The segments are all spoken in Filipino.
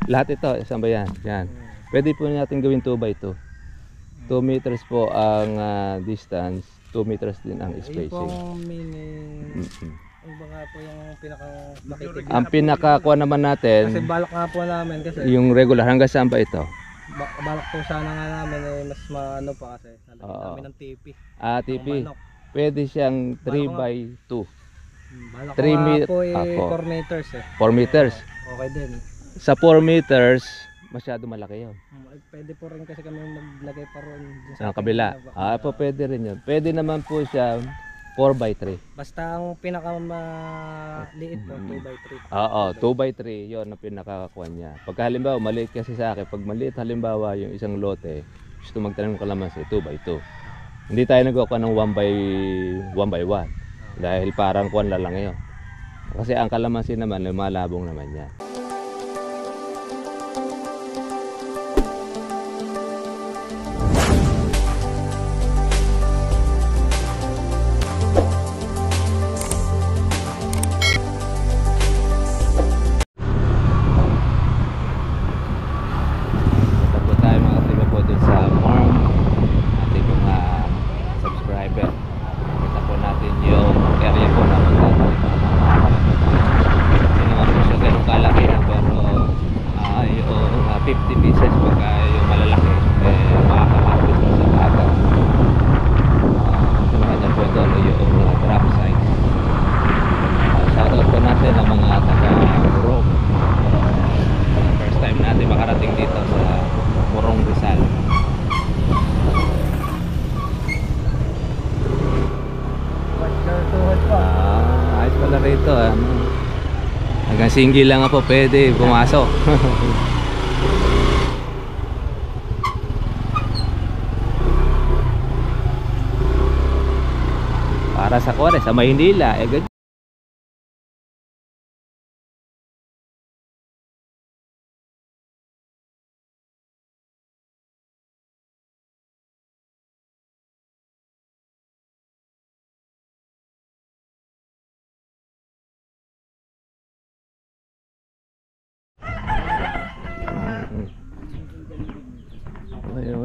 Lahat ito, isang ba yan? Yan. Pwede po natin gawin 2x2. 2 meters po ang distance, 2 meters din ang spacing. Yung pong yung baka po yung pinaka-makitid. Ang pinakakuha naman natin, Kasi balak nga po namin kasi yung regular, hanggang saan ba ito? balak po sana nga namin mas maano pa kasi lalagyan namin ng TP. TP. Pwede siyang 3x2. Balak 3 nga meter po 4 4 meters 4 meters. Okay din. Sa 4 meters, masyado malaki yun. Pwede po rin kasi kami maglagay pa ron Sa kabila. Po pwede rin yun. Pwede naman po siya 4x3. Basta ang pinakamaliit po 2x3. Oo, 2x3 yun ang pinakakuha niya. Pagka halimbawa maliit kasi sa akin, pag maliit halimbawa yung isang lote, gusto magtanim ng kalamansi, 2x2. Hindi tayo nagkuha ng 1x1 dahil parang kuwan lang yun. Kasi ang kalamansi naman, lumalabong naman yan. Rito hanggang single lang po pwede pumasok. Para sa Kore, sa Maynila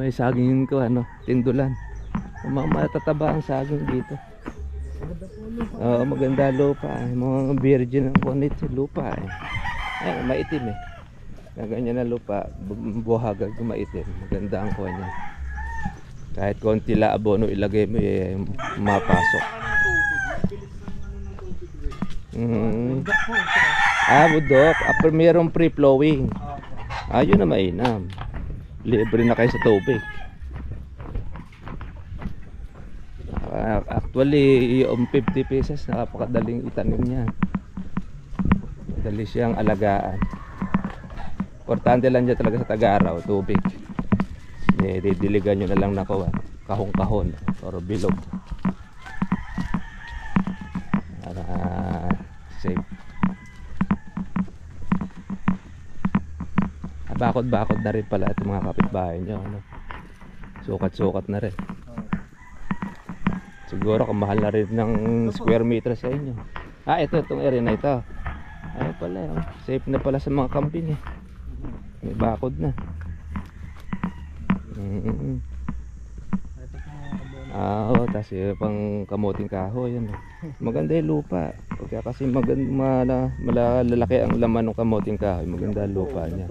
may saging ko tindulan. Matataba ang saging dito. Maganda lupa, mga virgin ang kunit sa lupa ay maitim na ganyan na lupa, buhagag maitim, maganda ang kuha niya. Kahit konti la abono ilagay mo mapasok. Budok, mayroong free flowing. Yun na mainam. Libre na kayo sa tubig. Actually yung 50 pesos napakadaling itanim niya. Dali siyang alagaan. Importante lang dyan talaga sa tag-araw, tubig. Didiligan nyo na lang na kahon-kahon or bilog para safe. Bakod-bakod na rin pala itong mga kapitbahay nyo, sukat-sukat na rin. Siguro kamahal na rin ng square meter sa inyo. Itong area na ito. Pala, safe na pala sa mga kambing may bakod na. Tapos pang kamuting kahoy maganda yung lupa. Pagka kasi malalaki ang laman ng kamuting kahoy, maganda lupa niya.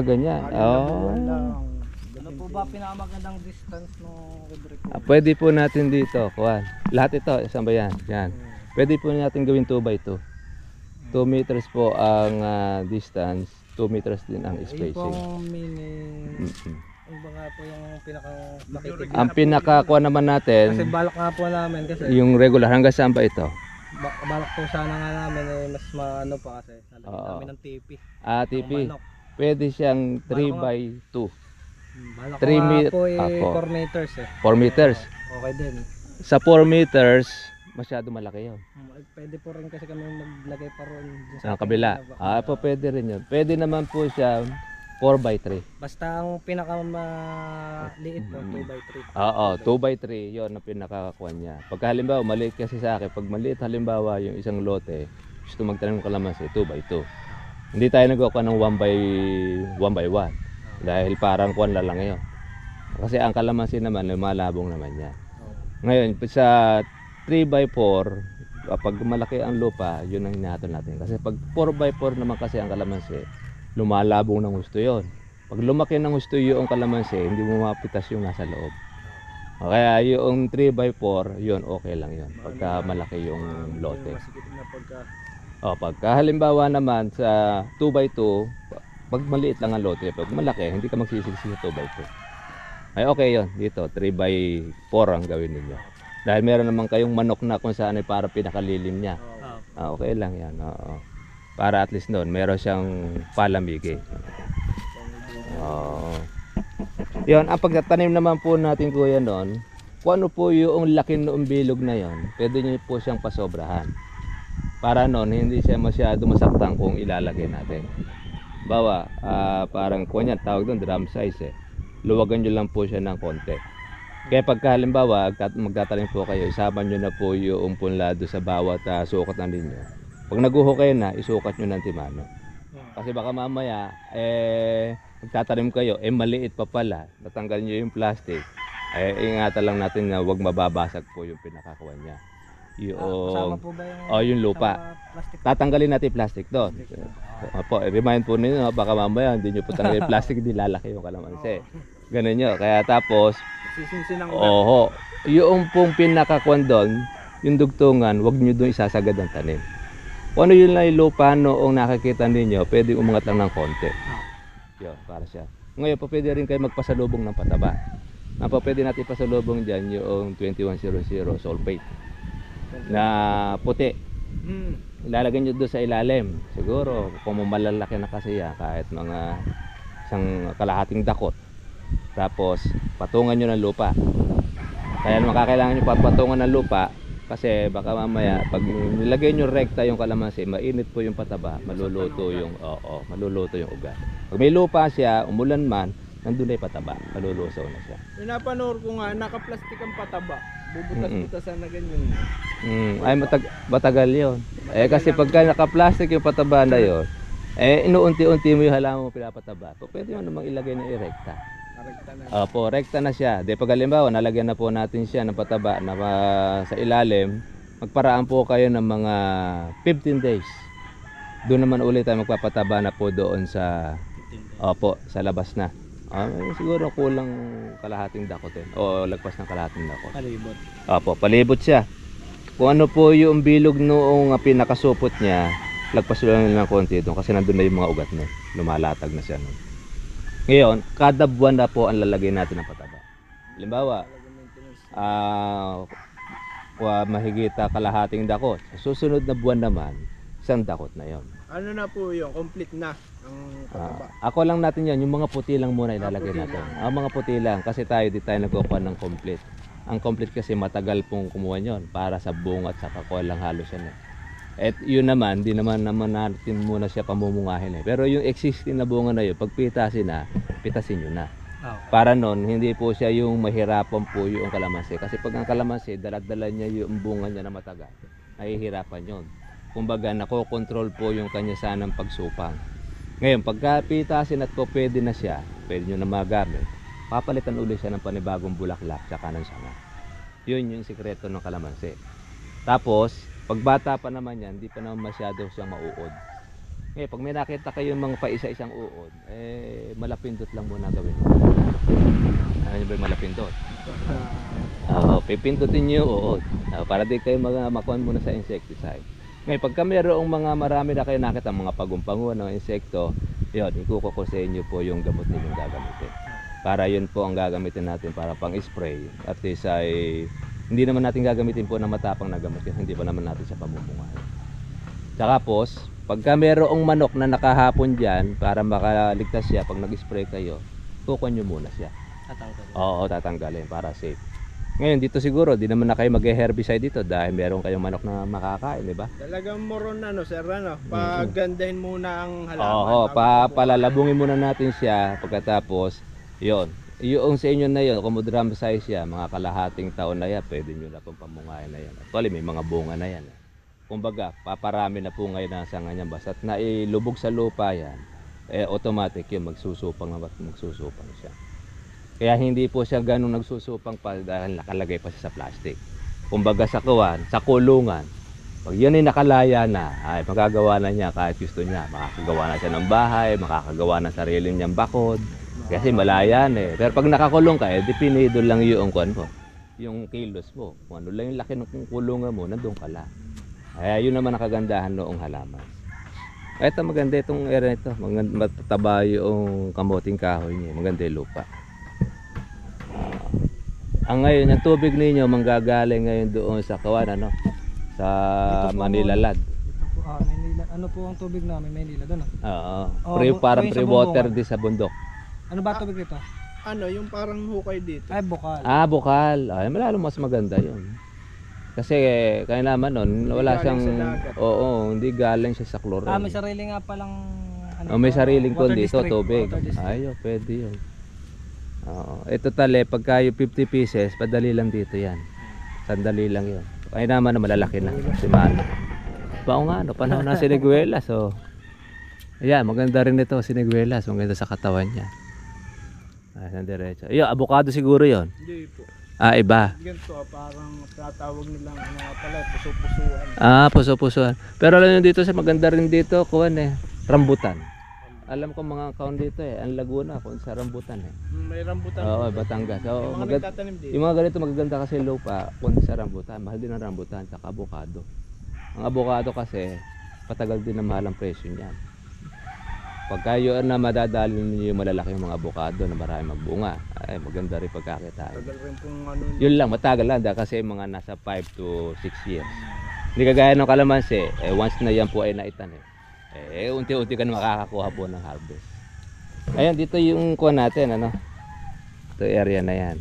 Ganyan. Ano po ba pinakamagandang distance ng libre po? Pwede po natin dito, kuwan. Lahat ito, isang ba yan? Yan. Pwede po natin gawin 2x2. 2 meters po ang distance, 2 meters din ang spacing. Yung baka po yung pinaka-makitid. Ang pinakakuha naman natin, kasi balak nga po namin kasi yung regular, hanggang saan ba ito? Balak po sana nga namin mas maano pa kasi lalagyan namin ng TP. TP. Pwede siyang 3x2. Balak nga po 4 meters 4 meters. Okay din. Sa 4 meters, masyado malaki yun. Pwede po rin kasi kami maglagay pa ron sa kabila. Po pwede rin yun. Pwede naman po siya 4x3. Basta ang pinakamaliit po 2x3. 2x3 yun ang pinakakuha niya. Pagka halimbawa maliit kasi sa akin, pag maliit halimbawa yung isang lote, gusto magtanim ng kalamansi, 2x2. Hindi tayo nagkukuha ng 1 by 1 dahil parang kuwan lang yun. Kasi ang kalamansi naman lumalabong naman yan. Ngayon sa 3 by 4, kapag malaki ang lupa, yun ang hinahatol natin. Kasi pag 4 by 4 naman kasi ang kalamansi, lumalabong ng gusto yon. Pag lumaki ng gusto yung kalamansi, hindi mo mapitas yung nasa loob. O kaya yung 3 by 4, yun okay lang yun. Pagka malaki yung lote. Masikip na pagka O pagka halimbawa naman sa 2 by 2, pag maliit lang ang lote, pag malaki, hindi ka magsisiksik sa 2 by 2. Ay okay yun. Dito, 3 by 4 ang gawin ninyo. Dahil meron naman kayong manok na kung saan ay para pinakalilim niya. Okay lang yan. Oo. Para at least noon, meron siyang palamigay. Oo. Yun, ang pagtatanim naman po natin kuya noon, kung ano po yung laki noong bilog na yon, pwede nyo po siyang pasobrahan. Para noon, hindi siya masyado masaktan kung ilalagay natin. Bawa, parang kunya, tawag doon, drum size eh. Luwagan nyo lang po siya ng konti. Kaya pagka halimbawa, magtatanim po kayo, isama nyo na po yung punlado sa bawat sukat na ninyo. Pag naguho kayo na, isukat nyo ng timano. Kasi baka mamaya, magtatanim kayo, maliit pa pala, natanggal nyo yung plastic. Ingatan lang natin na huwag mababasag po yung pinakakuha niya. Kasama po ba yung, yung lupa. plastic? Tatanggalin natin yung plastic doon. Opo, remind po ninyo, baka mamaya hindi nyo po tanggalin yung plastic, hindi lalaki yung kalamansi. Ganun nyo. Kaya tapos, sisinsinang yung pong pinakakuan doon, yung dugtungan, huwag nyo doon isasagad ang tanim. Kung ano yun lang yung lupa noong nakakita ninyo, pwede umangat lang ng konti. Yun, para siya. Ngayon, pwede rin kayo magpasalubong ng pataba. Ang pwede natin pasalubong dyan yung 2100 sulfate na puti. Ilalagay nyo doon sa ilalim. Siguro, kung malalaki na kasi yan, kahit mga isang kalahating dakot. Tapos, patungan nyo ng lupa. Kaya makakailangan nyo patungan ng lupa kasi baka mamaya, pag nilagay nyo rekta yung kalamansi, mainit po yung pataba, maluluto yung, maluluto yung ugat. Pag may lupa siya, umulan man, nandun na yung pataba, malulusaw na siya. Pinapanood ko nga, naka-plastic ang pataba. Bubutas-butasan na ganyan. Ay matagal yun. Kasi pagka naka-plastic yung pataba na yun, inuunti-unti mo yung halaman mo pinapataba. Pwede mo namang ilagay na irekta. Rekta na. Opo, rekta na siya. Pag halimbawa, nalagyan na po natin siya ng pataba na sa ilalim, magparaan po kayo ng mga 15 days. Doon naman ulit tayo magpapataba na po doon sa sa labas na. Siguro kulang kalahating dakot o lagpas ng kalahating dakot. Palibot. Opo, palibot siya. Kung ano po yung bilog noong pinakasupot niya, lagpas lang ng konti doon kasi nandun na yung mga ugat niya. Lumalatag na siya nun. Ngayon, kada buwan na po ang lalagay natin ng pataba. Halimbawa, mahigita kalahating dakot. Sa susunod na buwan naman, 1 dakot na yon. Ano na po yun? Complete na ang pataba. Ako lang natin yan, yung mga puti lang muna ilalagay puti natin. lang. Mga puti lang, kasi tayo di tayo nagkukuha ng complete. Ang complete kasi matagal pong kumuha yon para sa bunga at sa kakuha lang halos yan. At yun naman, di naman natin muna siya pamumungahin Pero yung existing na bunga na yun, pag pitasin nyo na. Para nun, hindi po siya yung mahirapan po yung kalamansi. Kasi pag ang kalamansi, daladala niya yung bunga niya na matagal, nahihirapan yun. Kumbaga, nakokontrol po yung kanya sanang pagsupang. Ngayon, pagka pitasin at po pwede na siya, pwede nyo na magamit, papalitan ulit siya ng panibagong bulaklak sa kanang sanga. Yun yung sikreto ng kalamansi. Tapos, pag bata pa naman yan, hindi pa naman masyado siyang mauod. Ngayon, pag may nakita kayo mga paisa-isang uod, malapindot lang muna gawin. Ano ba yung malapindot? Pipindutin nyo yung uod. Para di kayo makuhan muna sa insecticide. Ngayon, pagka mayroong mga marami na kayo nakita, mga pagumpanguan ng insekto, yun, ikukuko sa inyo po yung gamot ninyong gagamitin. Para yun po ang gagamitin natin para pang-spray. At least ay hindi naman natin gagamitin po na matapang na gamot kasi hindi pa naman natin siya pamupungahan. Tsaka pos, pagka mayroong manok na nakahapon dyan, para makaligtas siya pag nag-spray kayo, kukuha nyo muna siya. Tatanggalin. Oo, tatanggalin para safe. Ngayon dito siguro, di naman na kayo mag-herbicide dito dahil meron kayong manok na makakain, di ba? Talagang moron sir, paggandahin muna ang halaman. Oo, palalabungin muna natin siya pagkatapos, yon. Yung sa inyo na yun, kung drum size siya, mga kalahating taon na yan, pwede nyo na pong pamungahin na yan. Actually, may mga bunga na yan. kumbaga, paparami na po ngayon ang sanga niya. Basta't nailubog sa lupa yan, automatic yun, magsusupang at magsusupang siya. Kaya hindi po siya ganun nagsusupang pa dahil nakalagay pa siya sa plastic. Kumbaga sa kuwan, sa kulungan, pag yun ay nakalaya na, ay magagawa na niya kahit gusto niya. Makakagawa na siya ng bahay, makakagawa na sarili niyang bakod. Kasi malaya na eh. Pero pag nakakulong ka, depinido lang yung kuwan mo, yung kilos mo. Kung ano lang yung laki ng kulungan mo, nandun ka lang. Kaya yun naman ang kagandahan noong halaman. Ito maganda itong area nito. Matataba yung kamoting kahoy niya. Maganda yung lupa. Ang ngayon, ang tubig ninyo manggagaling ngayon doon sa Kawan, ano? Sa Manila Lad. Ito po, Maynila. Ano po ang tubig namin, Maynila doon? Oo. Oh, Parang yung sa pre-water Bumbungan. di sa bundok. Ano ba tubig dito? Ano, yung parang hukay dito. Ay, bukal. Bukal. Ay, malalo mas maganda yun. Kasi kaya naman nun, wala galing siyang, sa dagat. oo, hindi galing siya sa chlorine. May sarili nga palang May sariling water kundi ito, district, tubig. water district. Ayo, pwede yun. Oo. Ito tali, pagka yung 50 pieces, padali lang dito yan. Sandali lang yun. Kaya naman na malalaki na. Si Mano. Bao nga, no, panahon ng siniguelas. So, ayan, maganda rin ito, siniguelas. Maganda sa katawan niya. Sa diretso. Iyo, avocado siguro yon. Hindi po. Iba. Ganito, parang tatawag nilang ano nga pala, puso-pusuan. Puso-pusuan. Pero alam nyo dito, sa maganda rin dito, kuwan rambutan. Alam ko mga kaon dito ang Laguna, kung sa rambutan May rambutan. Oo, po. Batangas. Oo, Yung mga nagtatanim dito. yung mga ganito magaganda kasi lupa, kung sa rambutan, mahal din ang rambutan, saka avocado. Ang avocado kasi, patagal din na mahal ang presyo niyan. Pagka yun na madadali niyo yung malalaki yung mga avocado na marami magbunga, ay maganda rin pagkakitaan. Tagal rin kung ano. Yun lang, matagal lang dahil kasi mga nasa 5 to 6 years. Hindi kagaya ng kalamansi, once na yan po ay naitanim, unti-unti ka na makakakuha po ng harvest. Ayan, dito yung kuha natin, ano? Ito area na yan.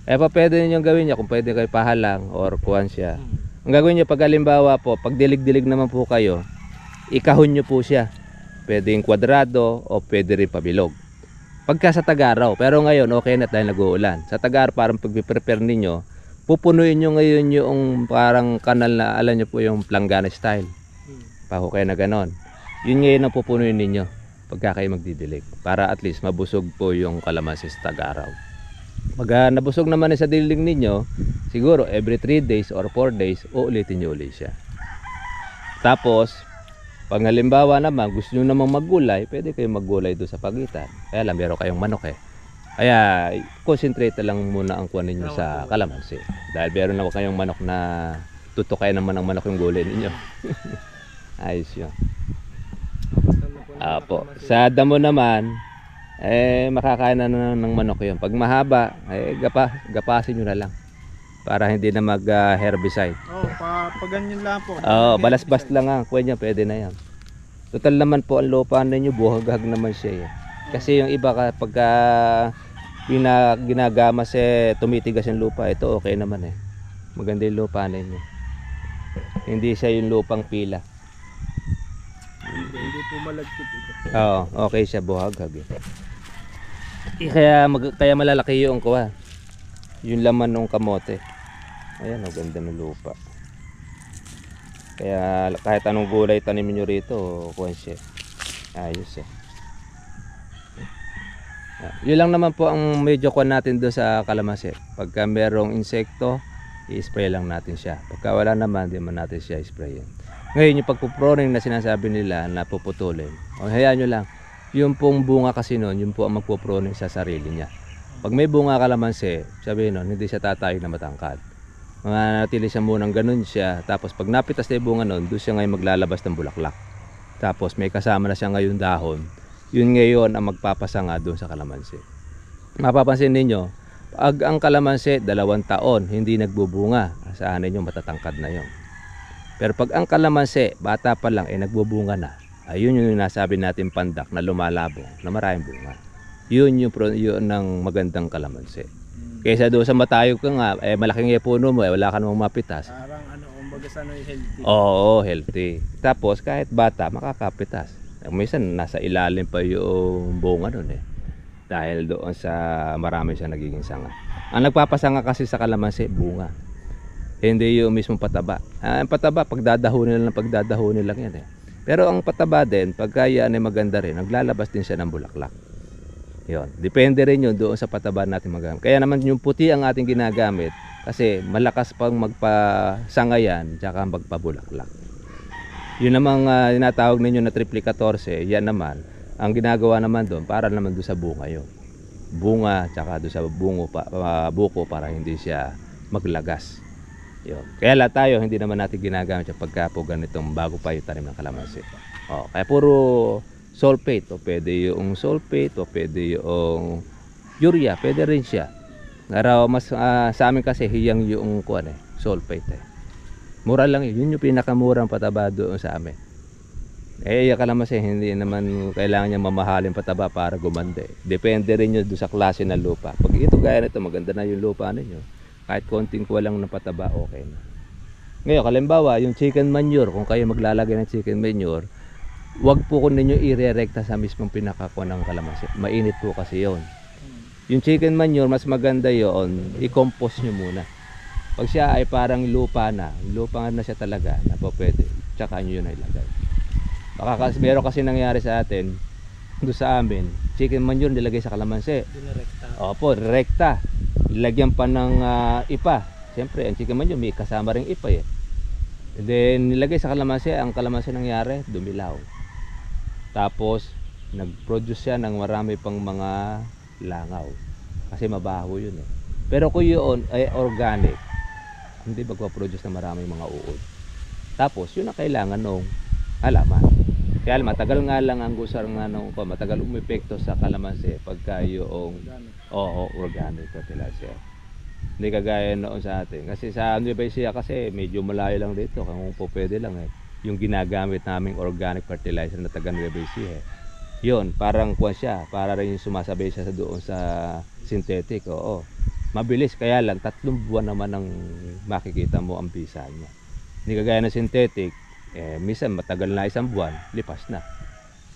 Pa pwede ninyong gawin niya kung pwede kayo pahalang or kuhan siya. Ang gagawin niyo pag halimbawa po, pag dilig-dilig naman po kayo, ikahon niyo po siya. Pwede yung kwadrado o pwede rin pabilog. Pagka sa Tag-Araw, pero ngayon okay na dahil nag-uulan. Sa Tag-Araw parang pag-prepare ninyo, pupunuin nyo ngayon yung parang kanal na alam nyo po yung planggana style. Pahukay na ganon. Yun ngayon ang pupunuin ninyo pagka kayo magdidilig. Para at least mabusog po yung kalamansi sa Tag-Araw. Pag nabusog naman sa dilig ninyo, siguro every 3 days or 4 days, uulitin nyo ulit siya. Tapos, pag halimbawa naman, gusto nyo namang maggulay, pwede kayong maggulay doon sa pagitan. Kaya lang, meron kayong manok Kaya, concentrate lang muna ang kuha ninyo sa kalamansi. Dahil meron na kayong manok na tutukay naman ng manok yung gulay ninyo. Ayos yun. Apo. Sa damo naman, makakain na ng manok yun. Pag mahaba, gapasin nyo na lang. Para hindi na mag-herbicide. Paganyan lang po. Balas-bas lang ang kuha niya, pwede na yan. Total naman po ang lupa ninyo, buhagag naman siya. Kasi yung iba pagka ginagamas tumitigas yung lupa, ito okay naman Maganda yung lupa ninyo. Hindi siya yung lupang pila. Hindi po malagkit ito. Okay siya, buhagag. Kaya malalaki yung kuha. Yung laman ng kamote. Ayan, ganda ng lupa. Kaya kahit anong gulay tanim nyo rito, kuha siya. Ayos Yun lang naman po ang medyo kuha natin doon sa kalamansi. Pagka merong insekto, i-spray lang natin siya. Pagka wala naman, di man natin siya i-spray. Ngayon, yung pagpuproning na sinasabi nila na puputulin, hayaan nyo lang. Yung pong bunga kasi nun, yung po ang magpuproning sa sarili niya. Pag may bunga kalamansi, sabihin nun, hindi siya tatayog na matangkad. Mananatili siya munang ganun siya. Tapos pag napitas na yung bunga nun, doon siya ngayon maglalabas ng bulaklak. Tapos may kasama na siya ngayon dahon. Yun ngayon ang magpapasanga doon sa kalamansi. Mapapansin ninyo, pag ang kalamansi 2 taon hindi nagbubunga, saan ninyo matatangkad na yon. Pero pag ang kalamansi bata pa lang nagbubunga na, ayun yung nasabi natin pandak na lumalabo, na maraming bunga. Yun yung ng magandang kalamansi. Kaysa doon sa matayog ka nga, malaking puno mo, wala ka namang mapitas. Parang kumbaga healthy. Oo, healthy. Tapos kahit bata, makakapitas. Minsan nasa ilalim pa yung bunga nun Dahil doon sa marami siya nagiging sanga. Ang nagpapasanga kasi sa kalamansi, bunga. Hindi yung mismong pataba. Ang pataba, pagdadahunin lang yan eh. Pero ang pataba din, pagka yan ay maganda rin, naglalabas din siya ng bulaklak. Yun. Depende rin yun doon sa pataba natin magamit. Kaya naman yung puti ang ating ginagamit kasi malakas pang magpasangayan tsaka magpabulaklak. Yun namang tinatawag ninyo na triple 14, yan naman, ang ginagawa naman doon para naman doon sa bunga yun. Bunga tsaka doon sa buko para hindi siya maglagas. Yun. Kaya lahat tayo hindi naman natin ginagamit sa pagka po ganitong bago pa yung tanim ng kalamansi. Kaya puro sulfate, o pwede yung sulfate, o pwede yung urea, pwede rin siya. Ngaraw mas sa amin kasi hiyang yung sulfate eh. Mura lang yun yung pinakamurang pataba doon sa amin. Yung kalamansi hindi naman kailangan niya mamahalin pataba para gumanda eh. Depende rin yun doon sa klase ng lupa. Pag ito gaya nito maganda na yung lupa ninyo, kahit konting kulang na pataba, okay na. Ngayon, kalimbawa, yung chicken manure, kung kayo maglalagay ng chicken manure, wag po ko ninyo i-re-recta sa mismong pinakakuha ng kalamansi. Mainit po kasi yon. Yung chicken manure, mas maganda yon, i-compost nyo muna. Pag siya ay parang lupa na siya talaga, na po pwede, tsaka nyo yun na ilagay. Meron kasi nangyari sa atin, doon sa amin, chicken manure nilagay sa kalamansi. Opo, rekta. Lagyan pa ng ipa. Siyempre, ang chicken manure may kasama ring ipa eh. And then nilagay sa kalamansi, ang kalamansi nangyari, dumilaw. Tapos nag-produce siya ng marami pang mga langaw. Kasi mabaho yun eh. Pero kung yun ay organic, hindi magpa-produce ng maraming mga uod. Tapos yun ang kailangan ng halaman. Kaya matagal nga lang ang gusar nga nung matagal umepekto sa kalamansi pagka yung organic fertilizer. Hindi kagaya noon sa atin. Kasi sa Nueva Ecija kasi medyo malayo lang dito. Kung po pwede lang eh. Yung ginagamit naming organic fertilizer na taga Nueva Ecija. Yun, parang kuwan siya. Para rin yung sumasabay siya doon sa synthetic. Oo. Mabilis. Kaya lang, 3 buwan naman ang makikita mo ang bisa niya. Hindi kagaya ng synthetic. Minsan matagal na 1 buwan, lipas na.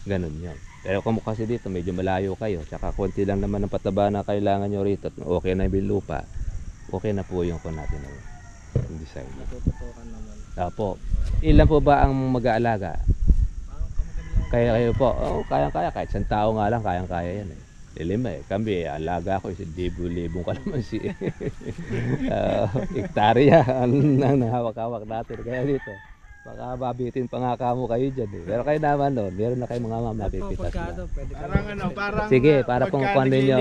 Ganun yan. Pero kung kasi dito medyo malayo kayo, tsaka konti lang naman ng pataba na kailangan nyo rito, okay na yung lupa, okay na po yung kung natin yung design. Natututukan naman. Opo. Ilan po ba ang mag-aalaga? Kaya kayo po, kayang-kaya, kahit 1 tao nga lang, kayang-kaya yan eh. Lima eh. Kami, alaga ko, libong kalamansi. Hektarya ang nahawak-hawak natin. Kaya dito, baka mabitin pa nga kamo kayo dyan eh. Pero kayo naman no, meron na kayong mga mapipitas na. Parang sige, para kung kuwan ninyo.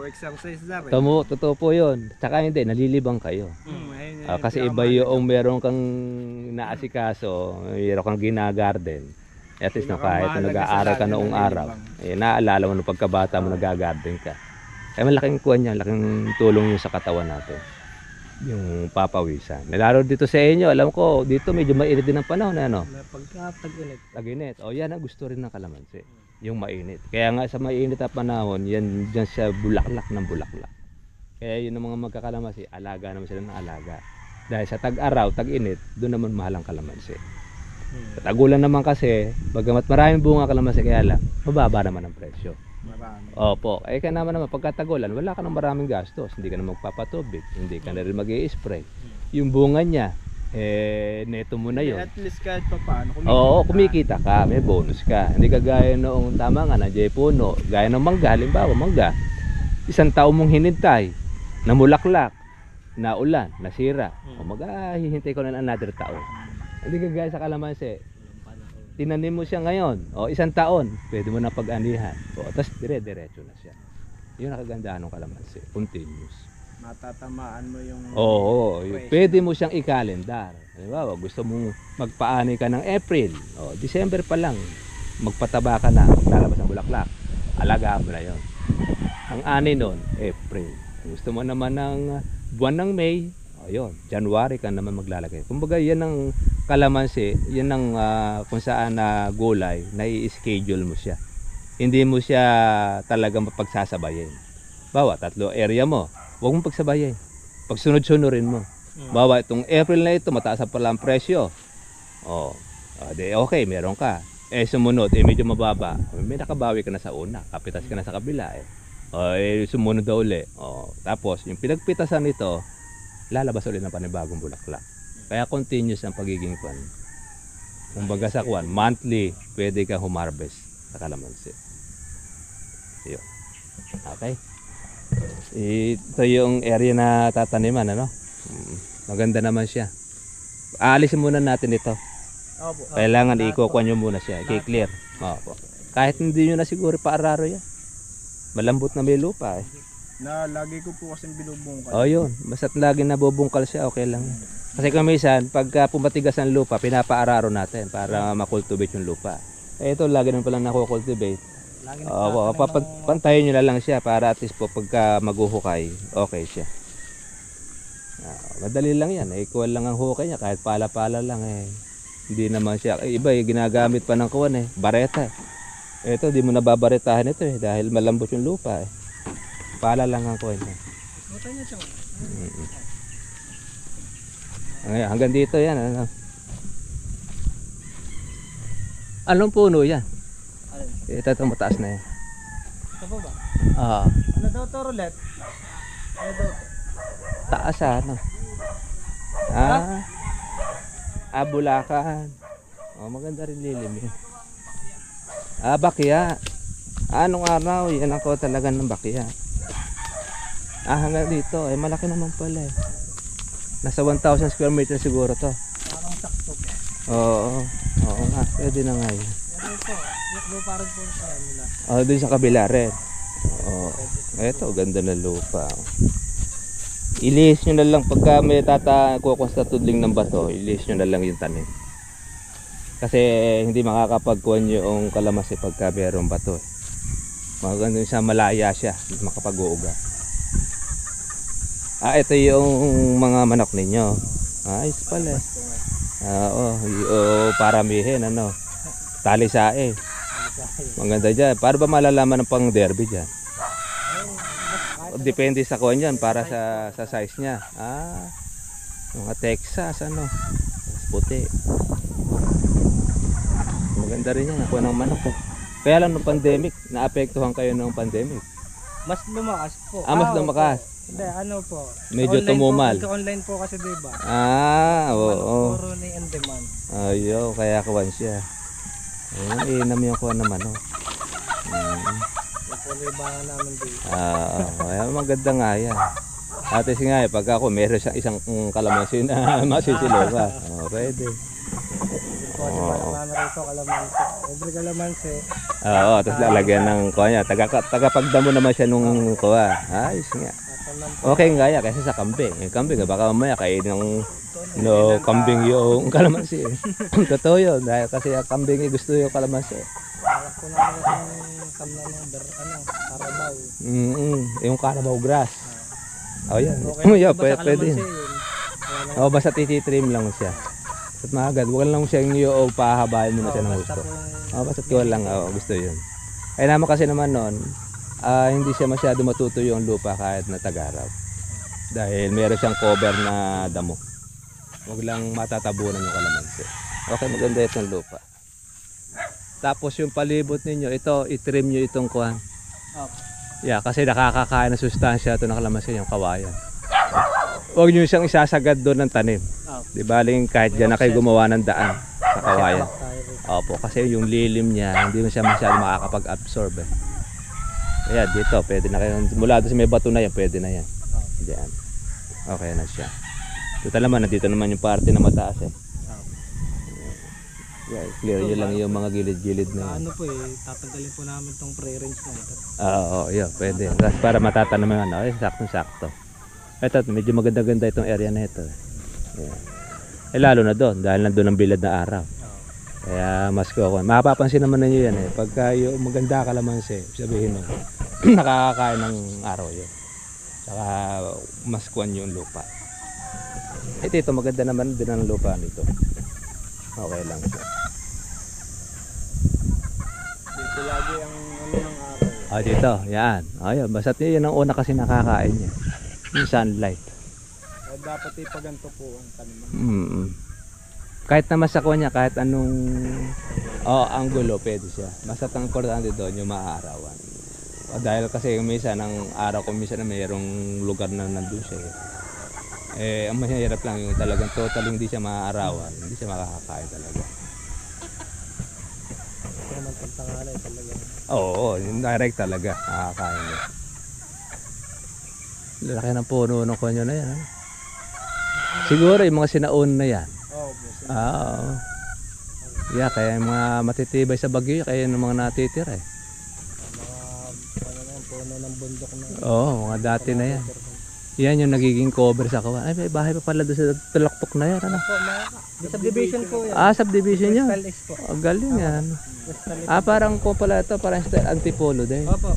exercise na rin. Totoo po yun. Tsaka hindi, nalilibang kayo. Kasi iba yung meron kang naasikaso, meron kang ginagarden. At least no, kahit nag-aaral ka noong araw, naalala mo nung pagkabata mo nag-garden ka. Malaking kuwan yan, laking tulong yun sa katawan natin. Yung papawisan. Lalo dito sa inyo, alam ko, dito medyo mainit din ang panahon, ano? Pagka tag-init. Tag-init. Yan ang gusto rin ng kalamansi. Yung mainit. Kaya nga sa mainit na panahon, yan dyan siya bulaklak ng bulaklak. Kaya yun ang mga magkakalamansi, alaga naman sila ng alaga. Dahil sa tag-araw, tag-init, doon naman mahal ang kalamansi. Sa tagulan naman kasi, bagamat maraming bunga kalamansi, kaya lang, mababa naman ang presyo. Marami. Opo, kaya naman pagkatagulan, wala ka ng maraming gastos, hindi ka na magpapatubig, hindi ka na rin mag-i-spray. Yung bunga niya, neto mo na yun. At least kahit pa paano, kumikita ka, may bonus ka. Hindi ka gaya noong tama nga, nandiyan puno, gaya ng mangga, halimbawa mangga. 1 taon mong hinintay, namulaklak, naulan, nasira. Maghihintay ko na another taon. Hindi ka gaya sa kalamansi. Tinanim mo siya ngayon, 1 taon, pwede mo na pag-anihan. Tapos dire-diretso na siya. Yun ang kagandahan ng kalamansi, continuous. Matatamaan mo yung... Pwede mo siyang i-calendar. Halimbawa, gusto mong magpaani ka ng April, December pa lang, magpataba ka na, lalabas ang bulaklak. Alagaan mo na yun. Ang ani nun, April. Gusto mo naman ng buwan ng May, January ka naman maglalagay. Kumbaga yan ang kalamansi, yan ang kung saan na gulay, na i-schedule mo siya. Hindi mo siya talagang mapagsasabayin. Bawa, 3 area mo, huwag mong pagsabayin. Pagsunod-sunurin mo. Bawa, itong April na ito, mataas pala ang presyo. Okay, meron ka. Sumunod, medyo mababa. May nakabawi ka na sa una, kapitas ka na sa kabila. Sumunod daw uli. Tapos, yung pinagpitasan nito, lalabas ulit ng panibagong bulaklak. Kaya continuous ang pagiging kwan. Kumbaga sa kwan, monthly, pwede kang humarvest sa kalamansi. Yun. Okay. Ito yung area na tataniman, ano? Maganda naman siya. Aalisin muna natin ito. Opo. Kailangan ikukuha nyo muna siya, i-clear. Opo. Kahit hindi nyo na siguro paararo yan. Malambot na may lupa eh. Na lagi ko po kasing binubungkal. O yun, basta't lagi nabubungkal siya, okay lang. Kasi kamisan, pagka pumatigas ang lupa, pinapaararo natin para makultivate yung lupa. Eh ito, lagi naman palang nakukultivate. Lagi Oo, pantayin nyo na lang siya para at least po pagka maghuhukay, okay siya. Madali lang yan, ikuha lang ang hukay niya, kahit pala-pala lang eh. Hindi naman siya, iba ginagamit pa ng kuwan eh, bareta. Ito, di mo nababaretahan ito eh, dahil malambot yung lupa eh. Pala lang ang kuwan niya. Buta niya siya. Hanggang dito yan, ano. Anong puno yan? Alin? Ito mataas na yan. Ito po ba? Ah, Ano daw to, Roulette? Ano daw to? taas ano. Bulacan. Oh, maganda rin lilim yun. Bakya. Anong araw? Yan ako talaga ng bakya. Hanggang dito. Malaki naman pala eh. Nasa 1,000 square meter siguro to. Parang sakto po. Oo nga. Pwede na nga yun. Ano po? Yung parang po sa nila. Doon sa kabila rin. Ito, ganda na lupa. Ilihis nyo na lang pagka may kukuha sa tudling ng bato, ilihis nyo na lang yung tanim. Kasi hindi makakapagkuhan yung kalamansi pagka mayroong bato. Maganda siya, malaya siya, makapag-uuga. Ito yung mga manok ninyo. Ayos pala. Paramihin, ano. Talisae. Maganda dyan. Para ba malalaman ng pang derby dyan? Depende sa kuwan yan, para sa size niya. Mga Texas, ano. Puti. Maganda rin yan, nakuha ng manok. Kaya lang nung pandemic, naapektuhan kayo ng pandemic. Mas lumakas po. Mas lumakas. Hindi, ano po. Medyo online tumumal. Po, online po kasi diba? Oo. Puro ni on demand. Ayo, kaya kuwan siya. Inam yung kuwan ng manok. Yung po libangan namin dito. Kaya maganda nga yan. At least nga pag ako meron siyang isang kalamansi na masisiluka. Pwede. Ano rito, kalamansi. Every kalamansi. Tapos lalagyan ng kuha niya. Tagapagdamo naman siya nung kuha. Ayos nga. Okay nga yan kasi sa kambing. Yung kambing, baka mamaya kainin ng kambing yung kalamansi. Totoo yun. Dahil kasi ang kambing gusto yung kalamansi. Alam ko naman yung kamla ng Carabao. Yung Carabao grass. Yan. Pwede yun. Basta tititrim lang siya. At maagad, huwag lang siyang pahabain mo na siya ng gusto. Basta kiwal lang, gusto yun. Ay naman kasi naman noon, hindi siya masyado matutuyo ang lupa kahit na tag-araw. Dahil meron siyang cover na damo. Huwag lang matatabunan yung kalamansi. Okay, maganda itong lupa. Tapos yung palibot ninyo, ito, itrim nyo itong kuhan. Kasi nakakakain ng sustansya ito ng kalamansi, yung kawayan. Huwag nyo siyang isasagad doon ng tanim. Di baling kahit dyan na kayo gumawa ng daan sa kawayan. Opo, kasi yung lilim niya, hindi mo siya masyado makakapag-absorb eh. Kaya dito, pwede na kayo. Mula doon sa may bato na yan, pwede na yan. Diyan. Okay na siya. Dito naman, nandito naman yung parte na mataas eh. Clear nyo lang yung mga gilid-gilid na yan. Ano po tatanggalin po namin tong pre-range na ito. Yun, pwede. Para matatanaman, saktong-sakto. Ito, medyo maganda-ganda itong area na ito. Lalo na doon, dahil nandun ang bilad na araw. Kaya mas kuha. Mapapansin naman ninyo yan pagka yung maganda kalamansi, sabihin mo, nakakakain ng araw yun. Saka mas kuhan yung lupa. Ito, maganda naman din ang lupa nito. Okay lang siya. Dito lagi ang ng araw. Dito, yan. Ayun, basta yun ang una kasi nakakain niya. Yung sunlight. Dapat ipaganto po ang taniman. Kahit naman sa kunya, kahit anong anggulo, pwede siya. Basta ang importante doon yung maaarawan. Dahil kasi minsan ang araw ko minsan na mayroong lugar na nandun siya. Ang mahirap lang yung talagang total hindi siya maaarawan, hindi siya makakakain talaga. Ito naman pagtangalay talaga. Oo, yung direct talaga nakakain niya. Laki ng puno ng konyo na yan. Ano? Siguro yung mga sinaon na yan. Oo, boss. Oo. Yeah, kaya yung mga matitibay sa bagyo, kaya yung mga natitira eh. Mga ano na yan, puno ng bundok na. Oo, mga dati na yan. Yan yung nagiging cover sa kawan. Ay, may bahay pa pala doon sa tulaktok na yan. Ano? Po, may subdivision po yan. Subdivision yun. Crystal X po. Galing yan. Crystal X. Parang ko pala ito, parang style antipolo din. Opo.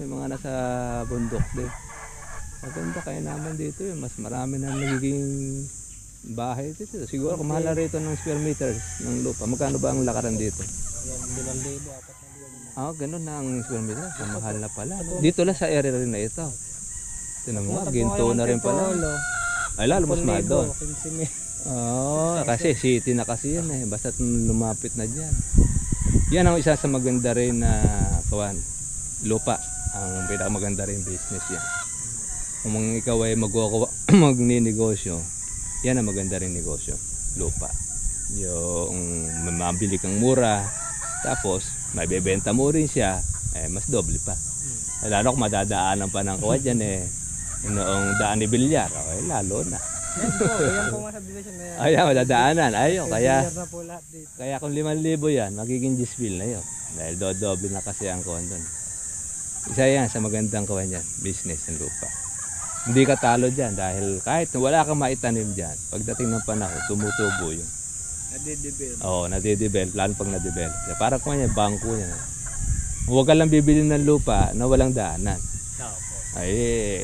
Yung mga nasa bundok din. Maganda kaya naman dito yun. Mas marami na nagiging bahay dito. Siguro kung mahal na rito ng square meters ng lupa. Magkano ba ang lakaran dito? Yan, 2,000, 4,000. Ganun na ang square meters. Mahal na pala. Dito lang sa area rin na ito. Tinan mo, ginto na rin pala. Ay, lalo mas mahal doon. Kasi city na kasi yan eh. Basta lumapit na dyan. Yan ang isa sa maganda rin na lupa. Ang pinakamaganda rin business yan. Kung ikaw ay magninegosyo, yan ang maganda rin negosyo. Lupa. Yung mabili kang mura, tapos may bebenta mo rin siya, mas doble pa. Lalo kung madadaanan pa ng kuwan dyan noong daan ni Bilyar, okay, lalo na. Yan po mga subdivision na yan. Ayan, madadaanan. Ayun, kaya Na po lahat dito. kaya kung 5,000 yan, magiging 10,000 na yun. Dahil doble na kasi ang kuwan doon. Isa yan sa magandang kuwan yan, business ng lupa. Hindi ka talo dyan dahil kahit wala kang maitanim dyan, pagdating ng panahon, tumutubo yun. Nadidevelop. Oo, nadidevelop, lalo pag nadidevelop. Parang kuwan yan, bangko yan. Huwag ka lang bibili ng lupa na walang daanan. Ay,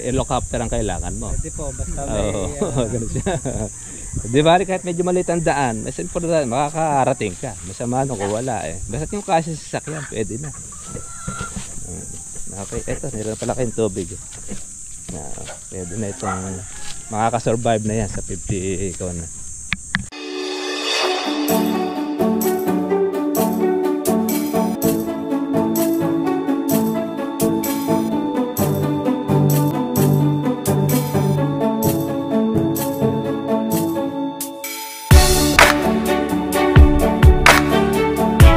helicopter ang kailangan mo. Pwede po, basta Oo, may... ganun siya. Di ba, kahit medyo maliit ang daan, mas importante, makakarating ka. Masama nung kung wala eh. Basta yung kasi sa sasakyan, pwede na. Okay, eto, meron pala kayong tubig. Pwede na itong makakasurvive na yan sa 50 ikaw na.